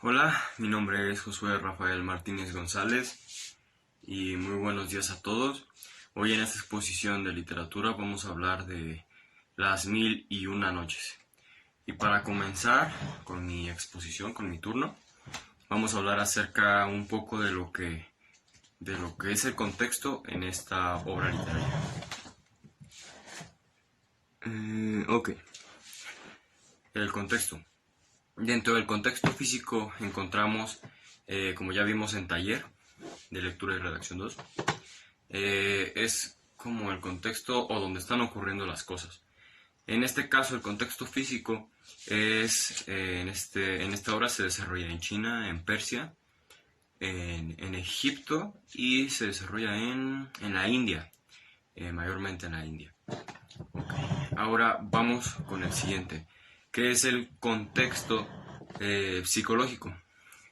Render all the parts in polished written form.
Hola, mi nombre es Josué Rafael Martínez González y muy buenos días a todos. Hoy en esta exposición de literatura vamos a hablar de Las Mil y Una Noches. Y para comenzar con mi exposición, con mi turno, vamos a hablar acerca un poco de lo que es el contexto en esta obra literaria. Ok, el contexto. Dentro del contexto físico encontramos, como ya vimos en taller de lectura y redacción 2, es como el contexto o donde están ocurriendo las cosas. En este caso, el contexto físico es, en esta obra se desarrolla en China, en Persia, en Egipto y se desarrolla en la India, mayormente en la India. Okay. Ahora vamos con el siguiente, que es el contexto psicológico.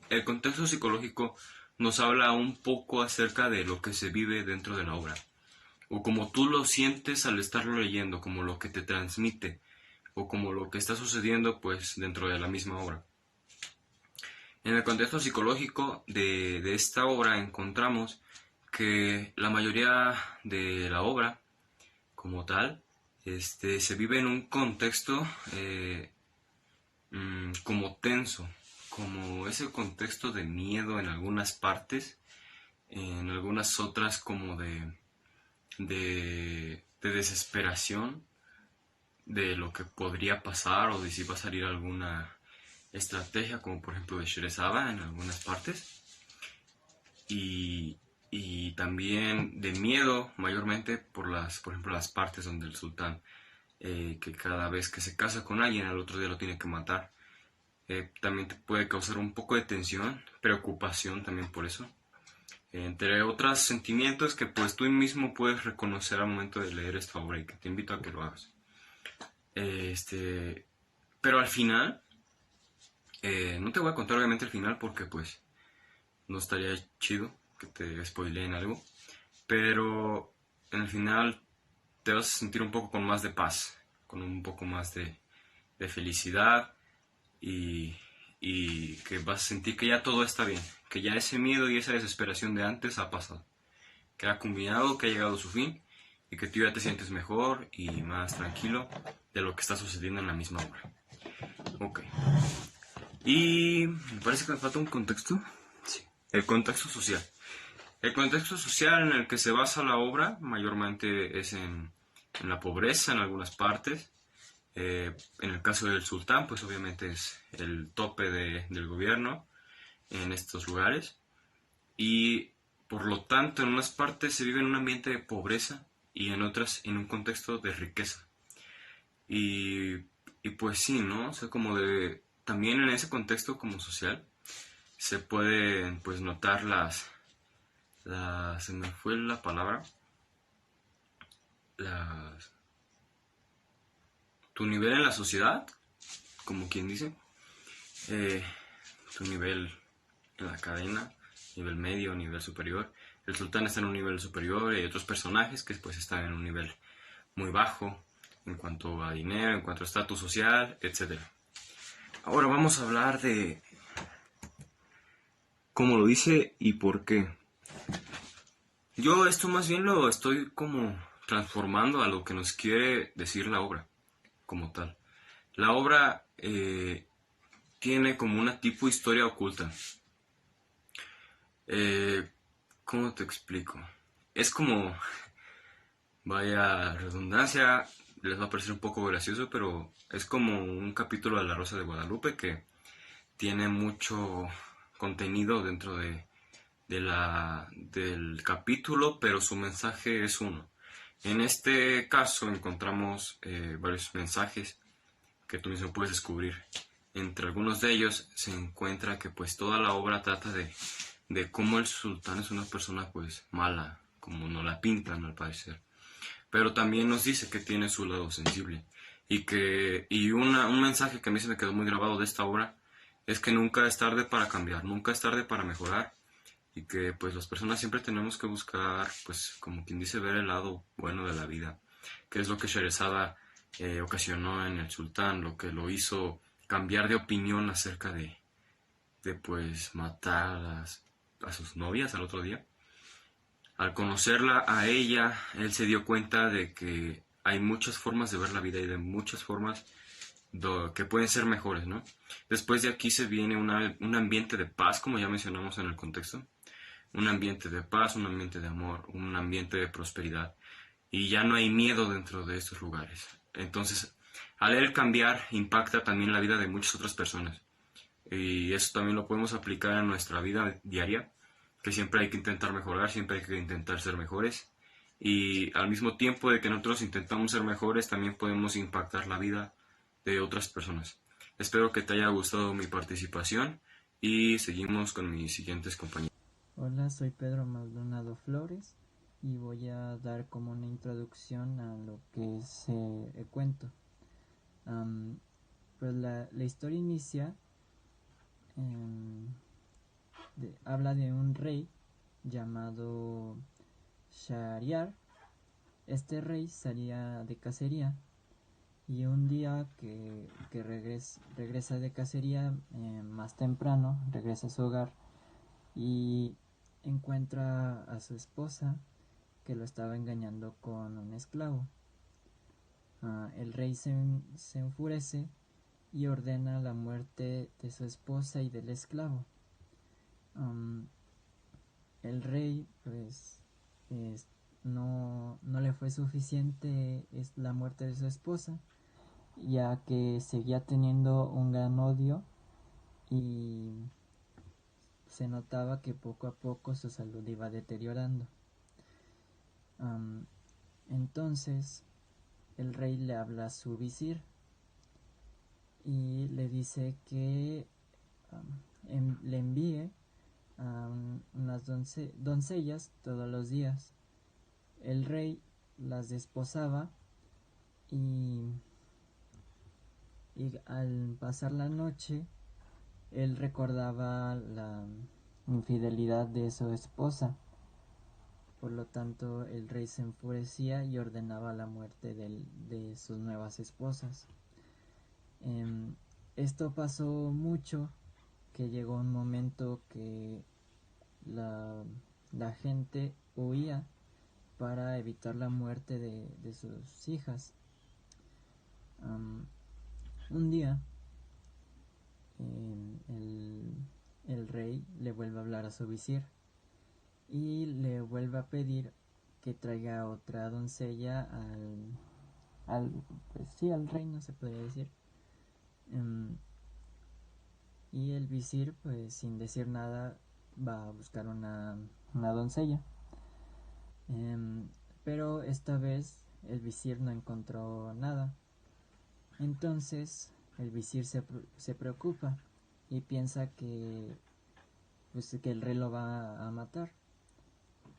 El contexto psicológico nos habla un poco acerca de lo que se vive dentro de la obra, o como tú lo sientes al estarlo leyendo, como lo que te transmite, o como lo que está sucediendo pues dentro de la misma obra. En el contexto psicológico de esta obra encontramos que la mayoría de la obra como tal se vive en un contexto como tenso, como ese contexto de miedo en algunas partes, en algunas otras como de desesperación de lo que podría pasar o de si va a salir alguna estrategia, como por ejemplo de Sherezada en algunas partes, y también de miedo mayormente por ejemplo las partes donde el sultán que cada vez que se casa con alguien al otro día lo tiene que matar. También te puede causar un poco de tensión, preocupación también por eso, entre otros sentimientos que pues tú mismo puedes reconocer al momento de leer esta obra y que te invito a que lo hagas. Pero al final, no te voy a contar obviamente el final porque pues no estaría chido que te spoileen algo, pero en el final te vas a sentir un poco con más de paz, con un poco más de felicidad y que vas a sentir que ya todo está bien, que ya ese miedo y esa desesperación de antes ha pasado, que ha culminado, que ha llegado a su fin y que tú ya te sientes mejor y más tranquilo de lo que está sucediendo en la misma obra. Ok. Y me parece que me falta un contexto. Sí. El contexto social. El contexto social en el que se basa la obra mayormente es en la pobreza en algunas partes. En el caso del sultán, pues obviamente es el tope del gobierno en estos lugares. Y por lo tanto, en unas partes se vive en un ambiente de pobreza y en otras en un contexto de riqueza. Y, y pues sí, ¿no? O sea, como también en ese contexto como social se pueden pues notar se me fue la palabra, tu nivel en la sociedad, como quien dice, tu nivel en la cadena, nivel medio, nivel superior. El sultán está en un nivel superior y hay otros personajes que pues están en un nivel muy bajo en cuanto a dinero, en cuanto a estatus social, etc. Ahora vamos a hablar de cómo lo dice y por qué. Yo esto más bien lo estoy como transformando a lo que nos quiere decir la obra como tal. La obra tiene como una tipo historia oculta. ¿Cómo te explico? Es como, vaya redundancia, les va a parecer un poco gracioso, pero es como un capítulo de La Rosa de Guadalupe que tiene mucho contenido dentro del capítulo, pero su mensaje es uno. En este caso encontramos varios mensajes que tú mismo puedes descubrir. Entre algunos de ellos se encuentra que pues toda la obra trata de cómo el sultán es una persona pues mala, como nos la pintan al parecer. Pero también nos dice que tiene su lado sensible. Y un mensaje que a mí se me quedó muy grabado de esta obra es que nunca es tarde para cambiar, nunca es tarde para mejorar. Y que pues las personas siempre tenemos que buscar, pues como quien dice, ver el lado bueno de la vida. Que es lo que Sherezada ocasionó en el sultán, lo que lo hizo cambiar de opinión acerca de pues matar a sus novias al otro día. Al conocerla a ella, él se dio cuenta de que hay muchas formas de ver la vida y de muchas formas que pueden ser mejores, ¿no? Después de aquí se viene un ambiente de paz, como ya mencionamos en el contexto, un ambiente de paz, un ambiente de amor, un ambiente de prosperidad, y ya no hay miedo dentro de estos lugares. Entonces, al él cambiar, impacta también la vida de muchas otras personas, y eso también lo podemos aplicar a nuestra vida diaria, que siempre hay que intentar mejorar, siempre hay que intentar ser mejores, y al mismo tiempo de que nosotros intentamos ser mejores, también podemos impactar la vida de otras personas. Espero que te haya gustado mi participación y seguimos con mis siguientes compañeros. Hola, soy Pedro Maldonado Flores y voy a dar como una introducción a lo que es el cuento. Pues la historia inicia, em, habla de un rey llamado Shahryar. Este rey salía de cacería y un día que regresa de cacería más temprano, regresa a su hogar y encuentra a su esposa que lo estaba engañando con un esclavo. El rey se enfurece y ordena la muerte de su esposa y del esclavo. Um, el rey pues no le fue suficiente la muerte de su esposa, ya que seguía teniendo un gran odio y se notaba que poco a poco su salud iba deteriorando. Entonces el rey le habla a su visir y le dice que le envíe a unas doncellas todos los días. El rey las desposaba y al pasar la noche él recordaba la infidelidad de su esposa. Por lo tanto, el rey se enfurecía y ordenaba la muerte de sus nuevas esposas. Esto pasó mucho, que llegó un momento que la gente huía para evitar la muerte de sus hijas. Un día el rey le vuelve a hablar a su visir y le vuelve a pedir que traiga otra doncella pues sí, al reino, se podría decir. Y el visir, pues sin decir nada, va a buscar una doncella. Pero esta vez el visir no encontró nada. Entonces el visir se preocupa y piensa pues, que el rey lo va a matar.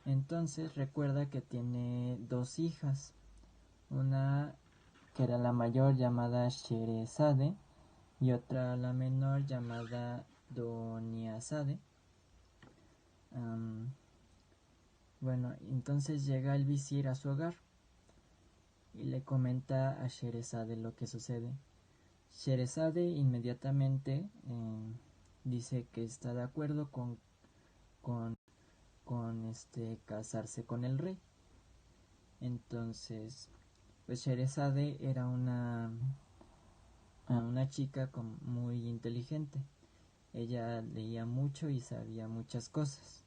Entonces recuerda que tiene dos hijas, una que era la mayor llamada Sherezade y otra la menor llamada Doniazade. Bueno, entonces llega el visir a su hogar y le comenta a Sherezade lo que sucede. Sherezade inmediatamente dice que está de acuerdo con casarse con el rey. Entonces, pues Sherezade era una chica muy inteligente. Ella leía mucho y sabía muchas cosas.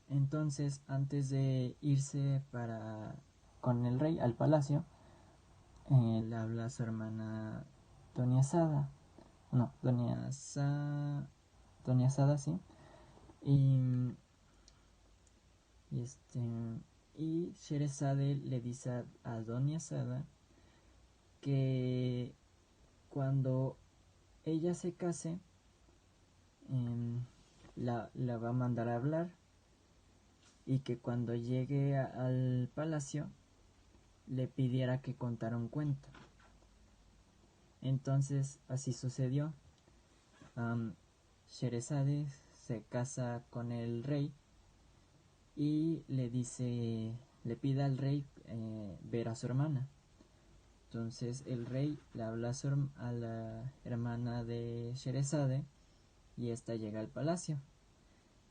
Entonces, antes de irse con el rey al palacio, le habla a su hermana Doniazada. No, Doniazada, sí. Y, y este y Sherezade le dice a Doniazada que cuando ella se case, la va a mandar a hablar y que cuando llegue al palacio le pidiera que contara un cuento. Entonces así sucedió. Sherezade se casa con el rey y le pide al rey ver a su hermana. Entonces el rey le habla a la hermana de Sherezade y esta llega al palacio.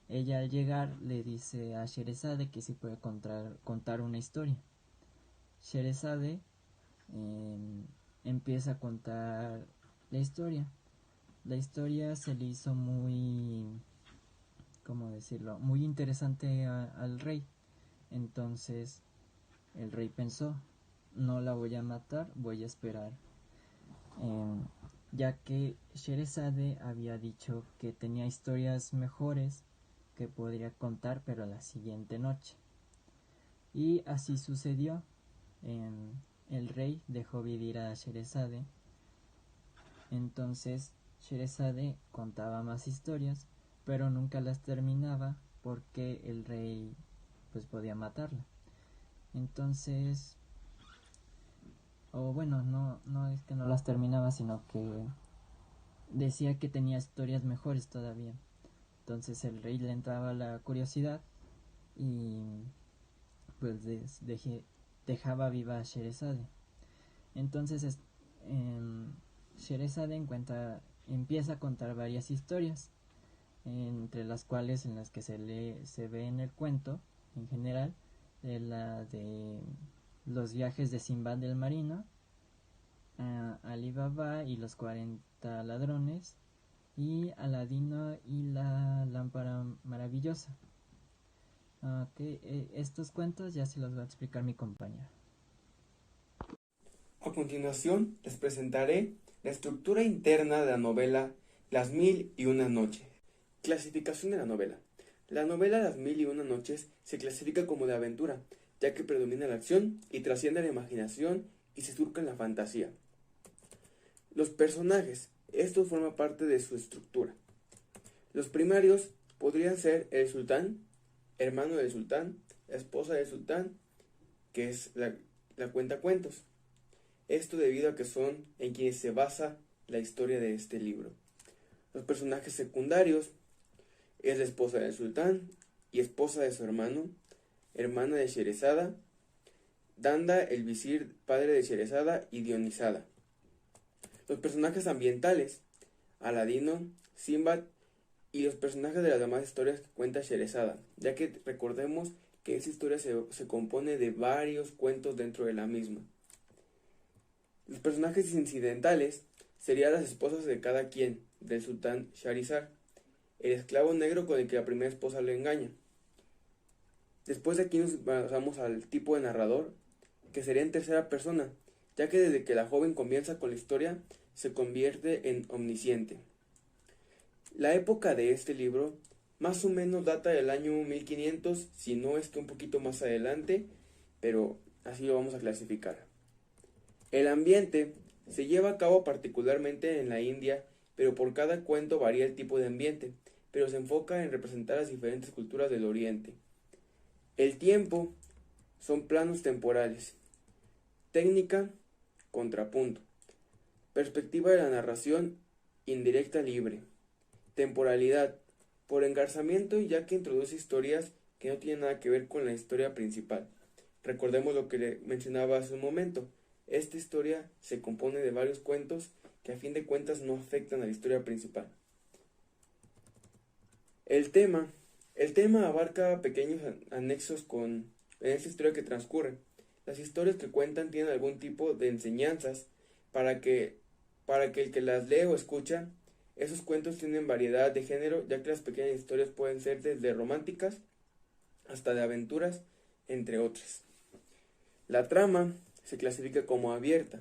Ella al llegar le dice a Sherezade que sí puede contar una historia. Sherezade empieza a contar la historia. La historia se le hizo muy, ¿cómo decirlo?, muy interesante al rey. Entonces el rey pensó, no la voy a matar, voy a esperar, ya que Sherezade había dicho que tenía historias mejores que podría contar, pero la siguiente noche. Y así sucedió. El rey dejó vivir a Sherezade. Entonces Sherezade contaba más historias, pero nunca las terminaba porque el rey pues podía matarla. Entonces, no es que no las terminaba, sino que decía que tenía historias mejores todavía. Entonces el rey le entraba la curiosidad y pues dejaba viva a Sherezade. Entonces Sherezade empieza a contar varias historias, entre las cuales en las que se ve en el cuento en general, la de los viajes de Sinbad el marino, Ali Baba y los 40 ladrones, y Aladino y la lámpara maravillosa. Estos cuentos ya se los va a explicar mi compañero. A continuación les presentaré la estructura interna de la novela Las Mil y Una Noches. Clasificación de la novela. La novela Las Mil y Una Noches se clasifica como de aventura, ya que predomina la acción y trasciende la imaginación y se surca en la fantasía. Los personajes, esto forma parte de su estructura. Los primarios podrían ser el sultán, hermano del sultán, la esposa del sultán, que es la cuentacuentos. Esto debido a que son en quienes se basa la historia de este libro. Los personajes secundarios es la esposa del sultán y esposa de su hermano, hermana de Sherezada, Danda, el visir, padre de Sherezada, y Dionizada. Los personajes ambientales, Aladino, Sinbad y los personajes de las demás historias que cuenta Sherezada, ya que recordemos que esa historia se compone de varios cuentos dentro de la misma. Los personajes incidentales serían las esposas de cada quien, del sultán Shahrizar, el esclavo negro con el que la primera esposa lo engaña. Después de aquí nos pasamos al tipo de narrador, que sería en tercera persona, ya que desde que la joven comienza con la historia, se convierte en omnisciente. La época de este libro más o menos data del año 1500, si no es que un poquito más adelante, pero así lo vamos a clasificar. El ambiente se lleva a cabo particularmente en la India, pero por cada cuento varía el tipo de ambiente, pero se enfoca en representar las diferentes culturas del Oriente. El tiempo son planos temporales. Técnica, contrapunto. Perspectiva de la narración, indirecta libre. Temporalidad, por engarzamiento, ya que introduce historias que no tienen nada que ver con la historia principal. Recordemos lo que le mencionaba hace un momento. Esta historia se compone de varios cuentos que a fin de cuentas no afectan a la historia principal. El tema abarca pequeños anexos en esta historia que transcurre. Las historias que cuentan tienen algún tipo de enseñanzas para que el que las lee o escucha. Esos cuentos tienen variedad de género, ya que las pequeñas historias pueden ser desde románticas hasta de aventuras, entre otras. La trama se clasifica como abierta.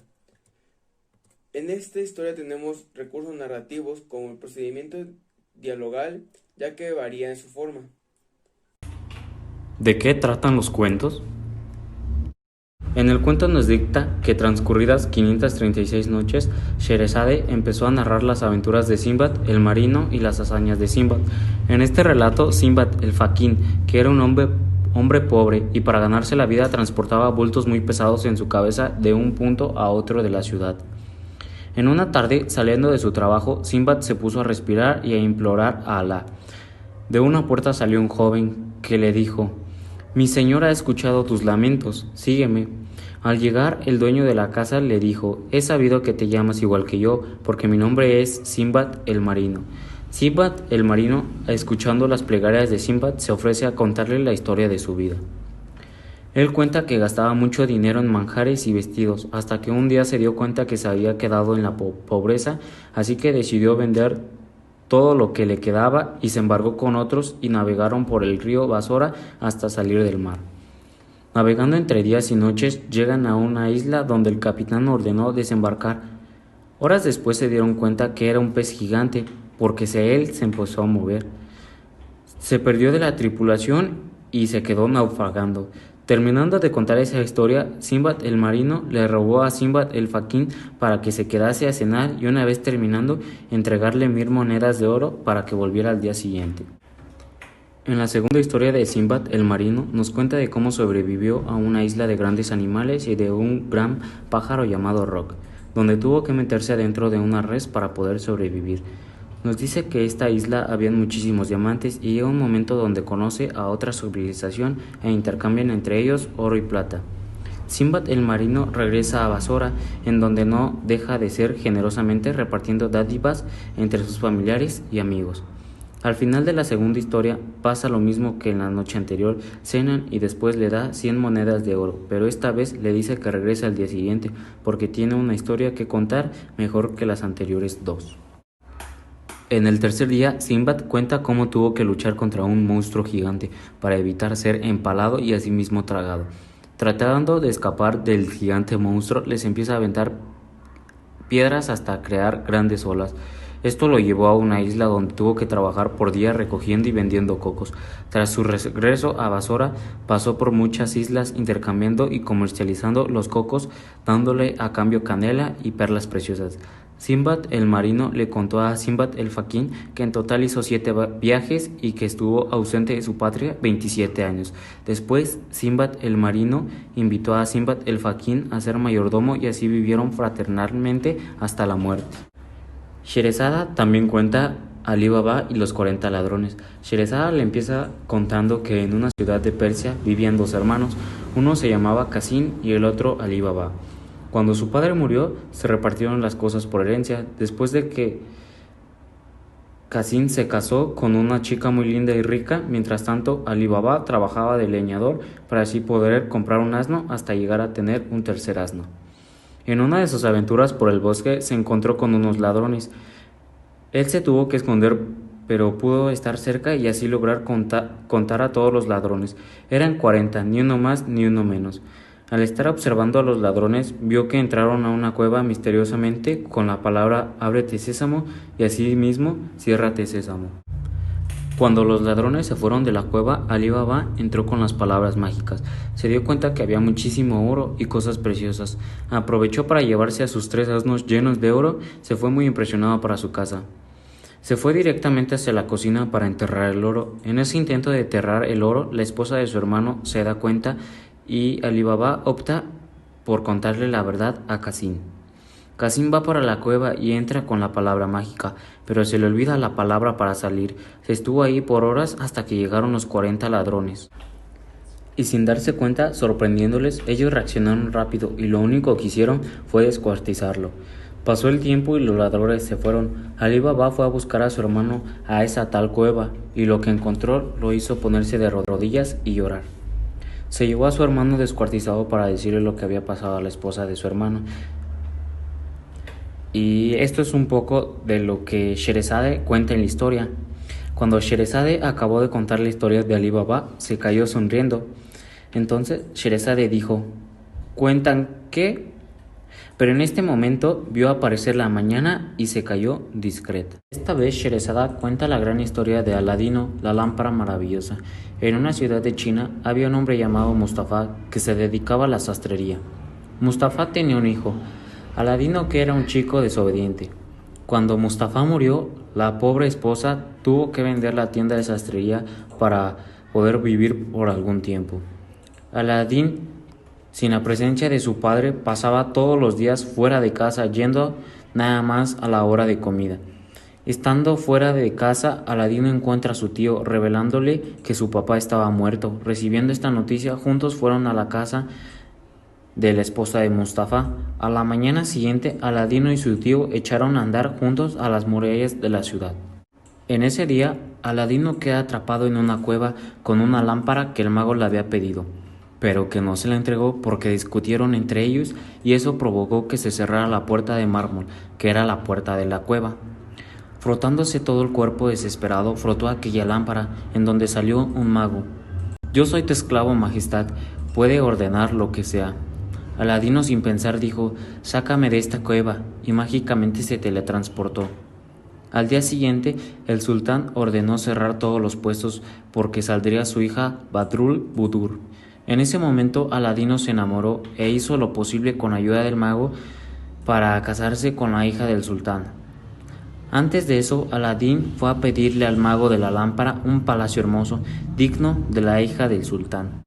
En esta historia tenemos recursos narrativos como el procedimiento dialogal, ya que varía en su forma. ¿De qué tratan los cuentos? En el cuento nos dicta que transcurridas 536 noches, Sherezade empezó a narrar las aventuras de Sinbad el marino y las hazañas de Sinbad. En este relato, Sinbad el faquín, que era un hombre pobre y para ganarse la vida transportaba bultos muy pesados en su cabeza de un punto a otro de la ciudad. En una tarde, saliendo de su trabajo, Sinbad se puso a respirar y a implorar a Alá. De una puerta salió un joven que le dijo: «Mi señor ha escuchado tus lamentos, sígueme». Al llegar, el dueño de la casa le dijo: «He sabido que te llamas igual que yo, porque mi nombre es Simbad el Marino». Simbad el Marino, escuchando las plegarias de Simbad, se ofrece a contarle la historia de su vida. Él cuenta que gastaba mucho dinero en manjares y vestidos, hasta que un día se dio cuenta que se había quedado en la pobreza, así que decidió vender todo lo que le quedaba y se embarcó con otros y navegaron por el río Basora hasta salir del mar. Navegando entre días y noches, llegan a una isla donde el capitán ordenó desembarcar. Horas después se dieron cuenta que era un pez gigante, porque él se empezó a mover. Se perdió de la tripulación y se quedó naufragando. Terminando de contar esa historia, Simbad el Marino le robó a Simbad el Faquín para que se quedase a cenar y, una vez terminando, entregarle 1000 monedas de oro para que volviera al día siguiente. En la segunda historia de Simbad el Marino nos cuenta de cómo sobrevivió a una isla de grandes animales y de un gran pájaro llamado Roc, donde tuvo que meterse adentro de una res para poder sobrevivir. Nos dice que esta isla había muchísimos diamantes y llega un momento donde conoce a otra civilización e intercambian entre ellos oro y plata. Simbad el Marino regresa a Basora, en donde no deja de ser generosamente repartiendo dádivas entre sus familiares y amigos. Al final de la segunda historia pasa lo mismo que en la noche anterior, cenan y después le da 100 monedas de oro, pero esta vez le dice que regrese al día siguiente porque tiene una historia que contar mejor que las anteriores dos. En el tercer día, Simbad cuenta cómo tuvo que luchar contra un monstruo gigante para evitar ser empalado y asimismo tragado. Tratando de escapar del gigante monstruo, les empieza a aventar piedras hasta crear grandes olas. Esto lo llevó a una isla donde tuvo que trabajar por día recogiendo y vendiendo cocos. Tras su regreso a Basora, pasó por muchas islas intercambiando y comercializando los cocos, dándole a cambio canela y perlas preciosas. Simbad el Marino le contó a Simbad el Faquín que en total hizo 7 viajes y que estuvo ausente de su patria 27 años. Después, Simbad el Marino invitó a Simbad el Faquín a ser mayordomo y así vivieron fraternalmente hasta la muerte. Sherezada también cuenta Ali Baba y los 40 ladrones. Sherezada le empieza contando que en una ciudad de Persia vivían 2 hermanos, uno se llamaba Qasim y el otro Ali Baba. Cuando su padre murió, se repartieron las cosas por herencia. Después de que Qasim se casó con una chica muy linda y rica, mientras tanto Ali Baba trabajaba de leñador para así poder comprar un asno hasta llegar a tener un tercer asno. En una de sus aventuras por el bosque se encontró con unos ladrones. Él se tuvo que esconder, pero pudo estar cerca y así lograr contar a todos los ladrones. Eran 40, ni uno más ni uno menos. Al estar observando a los ladrones, vio que entraron a una cueva misteriosamente con la palabra «Ábrete sésamo» y así mismo «Ciérrate sésamo». Cuando los ladrones se fueron de la cueva, Ali Baba entró con las palabras mágicas. Se dio cuenta que había muchísimo oro y cosas preciosas. Aprovechó para llevarse a sus 3 asnos llenos de oro. Se fue muy impresionado para su casa. Se fue directamente hacia la cocina para enterrar el oro. En ese intento de enterrar el oro, la esposa de su hermano se da cuenta y Ali Baba opta por contarle la verdad a Qasim. Qasim va para la cueva y entra con la palabra mágica, pero se le olvida la palabra para salir. Se estuvo ahí por horas hasta que llegaron los 40 ladrones. Y sin darse cuenta, sorprendiéndoles, ellos reaccionaron rápido y lo único que hicieron fue descuartizarlo. Pasó el tiempo y los ladrones se fueron. Ali Baba fue a buscar a su hermano a esa tal cueva y lo que encontró lo hizo ponerse de rodillas y llorar. Se llevó a su hermano descuartizado para decirle lo que había pasado a la esposa de su hermano. Y esto es un poco de lo que Sherezade cuenta en la historia. Cuando Sherezade acabó de contar la historia de Ali Baba, se cayó sonriendo. Entonces Sherezade dijo: ¿Cuentan qué? Pero en este momento vio aparecer la mañana y se cayó discreta. Esta vez Sherezade cuenta la gran historia de Aladino, la lámpara maravillosa. En una ciudad de China había un hombre llamado Mustafa que se dedicaba a la sastrería. Mustafa tenía un hijo, Aladino, que era un chico desobediente. Cuando Mustafa murió, la pobre esposa tuvo que vender la tienda de sastrería para poder vivir por algún tiempo. Aladín, sin la presencia de su padre, pasaba todos los días fuera de casa, yendo nada más a la hora de comida. Estando fuera de casa, Aladino encuentra a su tío, revelándole que su papá estaba muerto. Recibiendo esta noticia, juntos fueron a la casa de la esposa de Mustafa. A la mañana siguiente, Aladino y su tío echaron a andar juntos a las murallas de la ciudad. En ese día, Aladino queda atrapado en una cueva con una lámpara que el mago le había pedido, pero que no se la entregó porque discutieron entre ellos y eso provocó que se cerrara la puerta de mármol, que era la puerta de la cueva. Frotándose todo el cuerpo desesperado, frotó aquella lámpara, en donde salió un mago. «Yo soy tu esclavo, majestad, puede ordenar lo que sea». Aladino sin pensar dijo: «Sácame de esta cueva», y mágicamente se teletransportó. Al día siguiente, el sultán ordenó cerrar todos los puestos porque saldría su hija Badrul Budur. En ese momento, Aladino se enamoró e hizo lo posible con ayuda del mago para casarse con la hija del sultán. Antes de eso, Aladín fue a pedirle al mago de la lámpara un palacio hermoso, digno de la hija del sultán.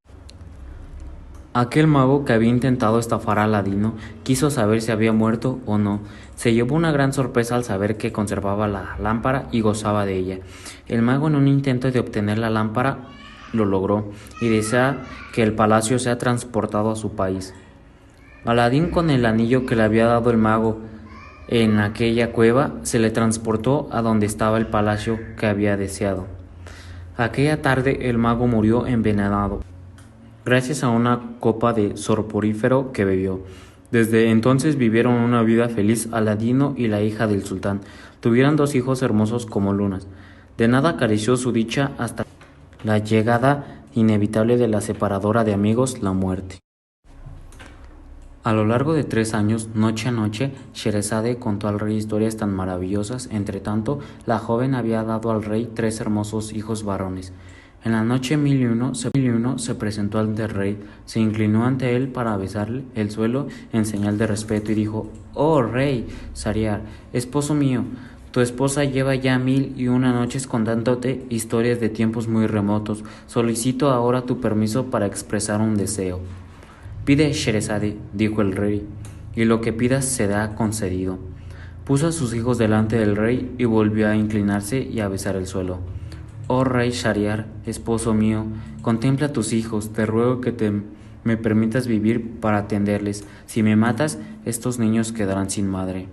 Aquel mago que había intentado estafar a Aladino quiso saber si había muerto o no. Se llevó una gran sorpresa al saber que conservaba la lámpara y gozaba de ella. El mago, en un intento de obtener la lámpara, lo logró y desea que el palacio sea transportado a su país. Aladín, con el anillo que le había dado el mago en aquella cueva, se le transportó a donde estaba el palacio que había deseado. Aquella tarde el mago murió envenenado, gracias a una copa de soporífero que bebió. Desde entonces vivieron una vida feliz Aladino y la hija del sultán. Tuvieron 2 hijos hermosos como lunas. De nada careció su dicha hasta la llegada inevitable de la separadora de amigos, la muerte. A lo largo de 3 años, noche a noche, Sherezade contó al rey historias tan maravillosas. Entretanto, la joven había dado al rey 3 hermosos hijos varones. En la noche 1001 se presentó ante el rey, se inclinó ante él para besarle el suelo en señal de respeto y dijo: «Oh rey Shahriar, esposo mío, tu esposa lleva ya 1001 noches contándote historias de tiempos muy remotos. Solicito ahora tu permiso para expresar un deseo». «Pide, Sherezade», dijo el rey, «y lo que pidas será concedido». Puso a sus hijos delante del rey y volvió a inclinarse y a besar el suelo. «Oh rey Shahriar, esposo mío, contempla a tus hijos, te ruego que me permitas vivir para atenderles. Si me matas, estos niños quedarán sin madre».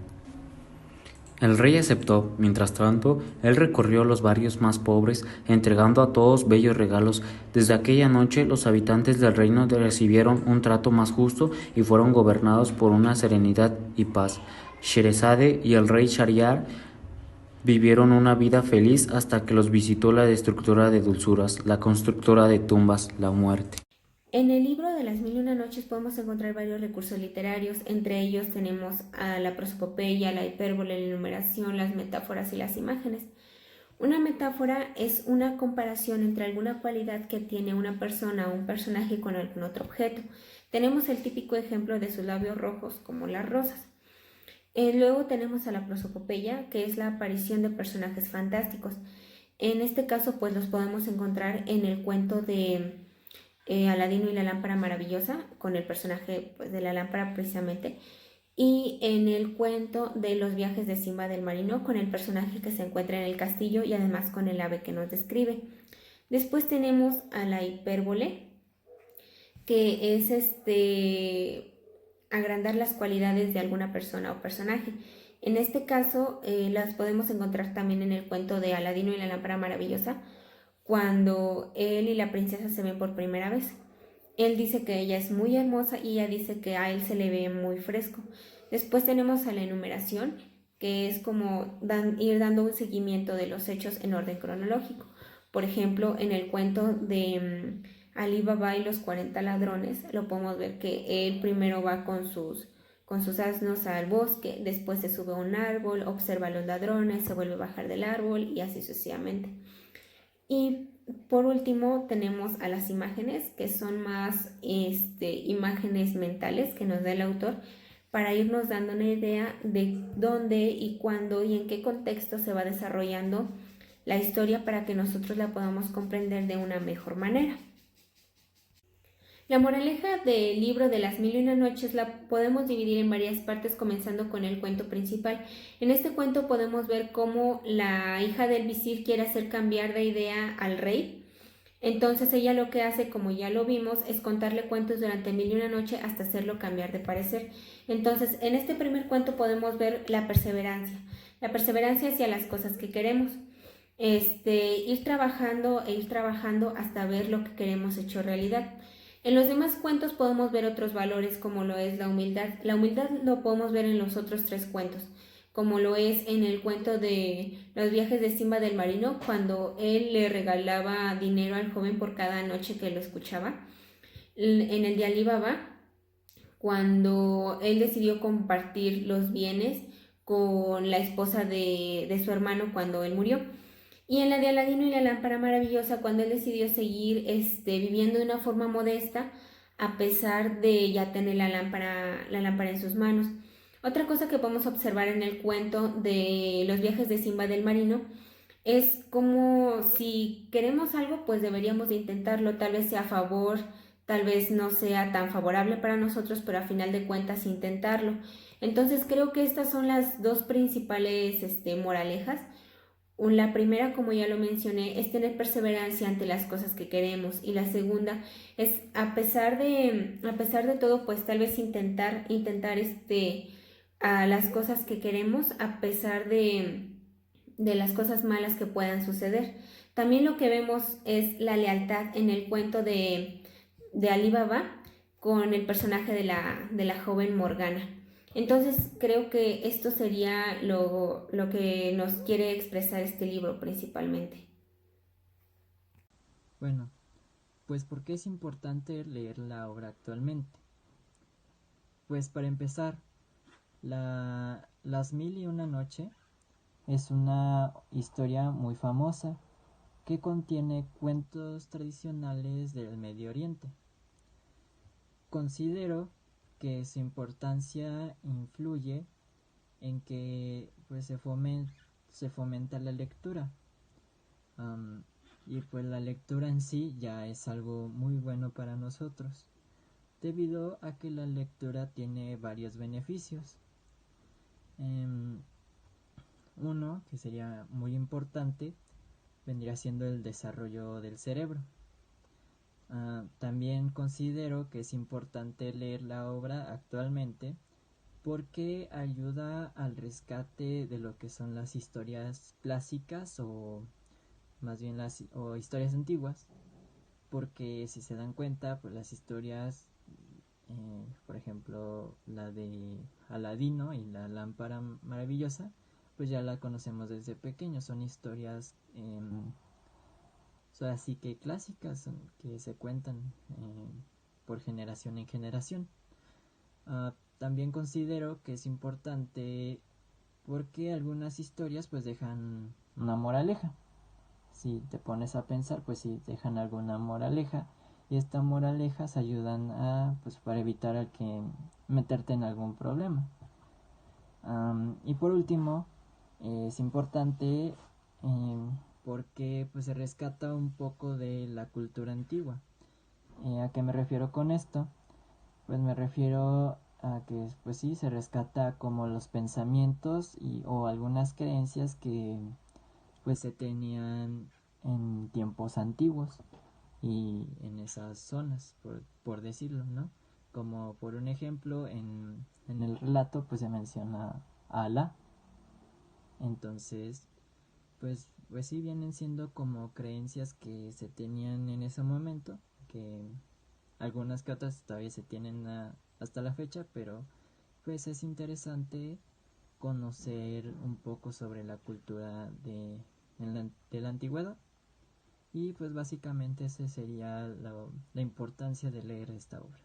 El rey aceptó. Mientras tanto, él recorrió los barrios más pobres, entregando a todos bellos regalos. Desde aquella noche, los habitantes del reino recibieron un trato más justo y fueron gobernados por una serenidad y paz. Sherezade y el rey Shahriar vivieron una vida feliz hasta que los visitó la destructora de dulzuras, la constructora de tumbas, la muerte. En el libro de las 1001 noches podemos encontrar varios recursos literarios. Entre ellos tenemos a la prosopopeya, la hipérbole, la enumeración, las metáforas y las imágenes. Una metáfora es una comparación entre alguna cualidad que tiene una persona o un personaje con algún otro objeto. Tenemos el típico ejemplo de sus labios rojos, como las rosas. Luego tenemos a la prosopopeya, que es la aparición de personajes fantásticos. En este caso, pues los podemos encontrar en el cuento de Aladino y la lámpara maravillosa, con el personaje, pues, de la lámpara precisamente, y en el cuento de los viajes de Simbad el marino, con el personaje que se encuentra en el castillo y además con el ave que nos describe. Después tenemos a la hipérbole, que es agrandar las cualidades de alguna persona o personaje. En este caso las podemos encontrar también en el cuento de Aladino y la lámpara maravillosa, cuando él y la princesa se ven por primera vez. Él dice que ella es muy hermosa y ella dice que a él se le ve muy fresco. Después tenemos a la enumeración, que es como ir dando un seguimiento de los hechos en orden cronológico. Por ejemplo, en el cuento de Ali Baba y los 40 ladrones, lo podemos ver que él primero va con sus asnos al bosque, después se sube a un árbol, observa a los ladrones, se vuelve a bajar del árbol y así sucesivamente. Y por último tenemos a las imágenes, que son más imágenes mentales que nos da el autor para irnos dando una idea de dónde y cuándo y en qué contexto se va desarrollando la historia para que nosotros la podamos comprender de una mejor manera. La moraleja del libro de las 1001 noches la podemos dividir en varias partes, comenzando con el cuento principal. En este cuento podemos ver cómo la hija del visir quiere hacer cambiar de idea al rey Entonces ella lo que hace, como ya lo vimos, es contarle cuentos durante 1001 noche hasta hacerlo cambiar de parecer. Entonces, en este primer cuento podemos ver la perseverancia hacia las cosas que queremos. Ir trabajando e ir trabajando hasta ver lo que queremos hecho realidad. En los demás cuentos podemos ver otros valores como lo es la humildad. La humildad lo podemos ver en los otros 3 cuentos, como lo es en el cuento de los viajes de Simba del Marino, cuando él le regalaba dinero al joven por cada noche que lo escuchaba. En el de Ali Baba, cuando él decidió compartir los bienes con la esposa de su hermano cuando él murió. Y en la de Aladino y la lámpara maravillosa, cuando él decidió seguir viviendo de una forma modesta, a pesar de ya tener la lámpara en sus manos. Otra cosa que podemos observar en el cuento de los viajes de Simba del Marino es como si queremos algo, pues deberíamos de intentarlo, tal vez sea a favor, tal vez no sea tan favorable para nosotros, pero a final de cuentas intentarlo. Entonces creo que estas son las dos principales moralejas. La primera, como ya lo mencioné, es tener perseverancia ante las cosas que queremos, y la segunda es a pesar de todo, pues tal vez intentar a las cosas que queremos a pesar de las cosas malas que puedan suceder. También lo que vemos es la lealtad en el cuento de Ali Baba con el personaje de la joven Morgana. Entonces creo que esto sería lo que nos quiere expresar este libro principalmente. Bueno, pues ¿por qué es importante leer la obra actualmente? Pues para empezar, Las Mil y una Noche es una historia muy famosa que contiene cuentos tradicionales del Medio Oriente. Considero que su importancia influye en que pues, se fomenta la lectura. Y pues la lectura en sí ya es algo muy bueno para nosotros, debido a que la lectura tiene varios beneficios. Uno, que sería muy importante, vendría siendo el desarrollo del cerebro. También considero que es importante leer la obra actualmente porque ayuda al rescate de lo que son las historias clásicas o más bien o historias antiguas, porque si se dan cuenta, pues las historias, por ejemplo la de Aladino y la lámpara maravillosa, pues ya la conocemos desde pequeños, son historias así que clásicas, que se cuentan por generación en generación. También considero que es importante porque algunas historias pues dejan una moraleja. Si te pones a pensar, pues sí dejan alguna moraleja, y estas moralejas ayudan pues para evitar que meterte en algún problema. Y por último, es importante porque pues se rescata un poco de la cultura antigua. ¿A qué me refiero con esto? Pues me refiero a que pues sí se rescata como los pensamientos o algunas creencias que pues se tenían en tiempos antiguos y en esas zonas, por decirlo, ¿no? Como por un ejemplo, en el relato pues se menciona a Alá. Entonces, pues sí vienen siendo como creencias que se tenían en ese momento, que algunas que otras todavía se tienen hasta la fecha, pero pues es interesante conocer un poco sobre la cultura de la antigüedad. Y pues básicamente esa sería la importancia de leer esta obra.